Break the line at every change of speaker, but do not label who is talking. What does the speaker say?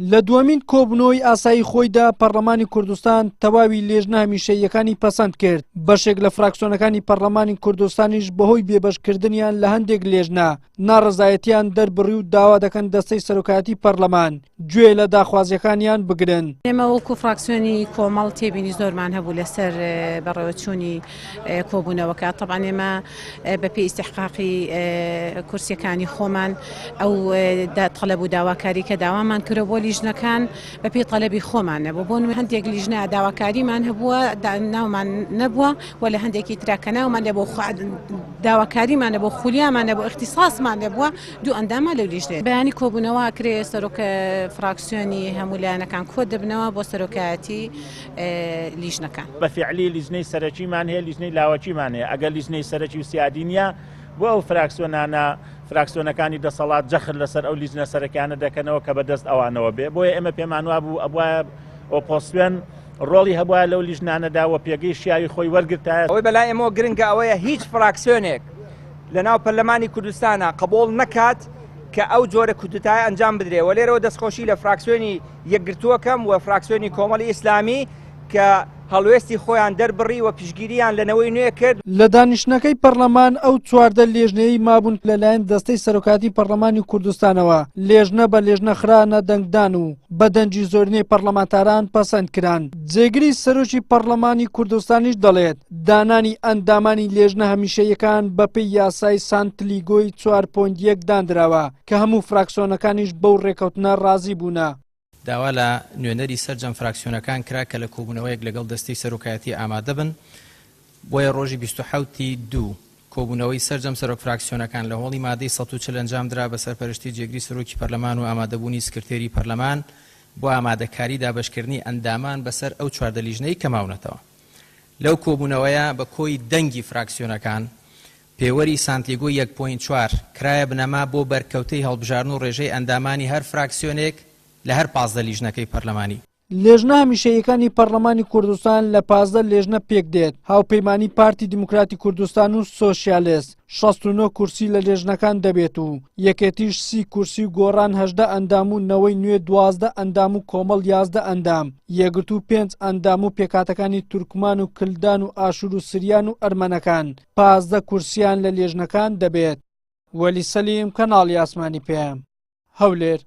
لە دووەمین کۆبوونەوەی ئاسایی خۆیدا پەرلەمانی کوردستان تەواوی لێژنە هەمیشەییەکانی پەسەند کرد. بەشێک لە فراکسیۆنەکانی پەرلەمانی کوردستانیش بەهۆی بێبەشکردنیان لە هەندێک لێژنە ناڕەزایەتیان دەربڕی و داوا دەکەن دەستەی سەرۆکایەتی پەرلەمان گوێ لە داخوازیەکانیان بگرن.
ئێمە وەکو فراکسیۆنی کۆمەڵ تێبینی زۆرمان هەبوو لەسەر بەڕێوەچوونی کۆبوونەوەکە. طبعاً ئێمە بەپێی ئیستیحقاقی کورسیەکانی خۆمان ئەو تەڵەب و داواکاری کە داوامان کرد بۆ لیژنەکان بەپێی تەڵەبی خۆمان نەبوو. بۆ هەندێک لیژنە داواکاریمان هەبووە ناومان نەبووە و لە هەندێکی تراکە ناومان لە بۆ داواکاریمان بۆ خولیامان بۆ اختصاصمان نەبووە دوو ئەنداما لەو لیژنێ. بەیانی کۆبوونەوە کرێ سەرۆکە فراکسیۆنی هەموو لایەنەکان کۆ دەبنەوە بۆ سەرۆکایەتی لیژنەکان.
بەفیعلی لیژنەی سەرەکیمان هەیە لیژنەی لاوەکیمان هەیە. ئەگەر لیژنەی سەرەکی و سیادی نییە بۆ ئەو فراکسیۆنەکانی دەسەڵات جەخر لەسەر ئەو لیژنە سەرەکیانە دەکەنەوە کە بەدەست ئەوانەوە بێ. بۆیە ئێمە پێمان وا بوو ئەبوایە ئۆپۆسیۆن ڕۆڵی هەبووە لەو لیژنانەدا و پێگەی شیاوی خۆی وەرگرتایە.
ئەوەی بەلای ئێمەوە گرنگە ئەوەیە هیچ فراکسیۆنێک لە ناو پەرلەمانی کوردستانە قبوڵ نەکات کە ئەو جۆرە کودتای ئەنجام بدرێ. و لێرەوە دەستخۆشی لە فراکسیۆنی یەکگرتووەکەم و فراکسیۆنی کۆمەڵی ئیسلامی کە هەڵوێستی خۆیان دەربڕی و پشگیریان لەنەوەی نوێ کرد.
لە دانیشتنەکەی پەرلەمان ئەو چواردە لێژنەیەی مابوون لەلایەن دەستەی سەرۆکاتی پەرلەمانی کوردستانەوە لێژنە بە لێژنە خرانە دەنگدان و بە دەنجی زۆرینەی پەرلەمانتاران پەسەند کران. جێگری سەرۆکی پەرلەمانی کوردستانیش دەڵێت دانانی ئەندامانی لێژنە هەمیشەییەکان بەپێی یاسای سانتلیگۆی 4.1 دانراوە کە هەموو فراکسیۆنەکانیش بەو ڕێکەوتنە ڕازی بوونە.
داوا لە نوێنەری سەرجەم فراکسیۆنەکان کرا کە لە کۆبوونەوەیەک لەگەڵ دەستەی سەرۆکایەتی ئامادە بن بۆیە ڕۆژی 27/2 کۆبوونەوەی سەرجەم سەرۆک فراکسیۆنەکان لە هۆڵی مادەی 140 ئەنجامدرا بە سەرپەرشتی جێگری سەرۆکی پەرلەمان و ئامادەبوونی سکرتێری پەرلەمان بۆ ئامادەکاری دابەشکردنی ئەندامان بەسەر ئەو چواردە لیژنەی کە ماونەتەوە. لەو کۆبوونەوەیە بە کۆی دەنگی فراکسیۆنەکان پێوەری سانتیگۆ 1.4 کرایە بنەما بۆ بەرکەوتەی هەڵبژارن و ڕێژەی ئەندامانی هەر فراکسیۆنێک لە هەر 15 لیژنەکەی پەرلەمانی.
لێژنە هەمیشەییەکانی پەرلەمانی کوردستان لە 15 لێژنە پێک دێت. هاوپەیمانی پارتی دیموکراتی کوردستان و سۆشیالیست 69 کورسی لە لێژنەکان دەبێت و یەکێتیش 30 کورسی و گۆڕان 18 ئەندام و نەوەی نوێ 12 ئەندام و کۆمەڵ 11 ئەندام یەکگرت و 5 ئەندام و پێکاتەکانی تورکمان و کلدان و ئاشور و سریان و ئەرمەنەکان 15 کورسیان لە لێژنەکان دەبێت. وەلی سەلیم کەناڵی ئاسمانی پێم هەولێر.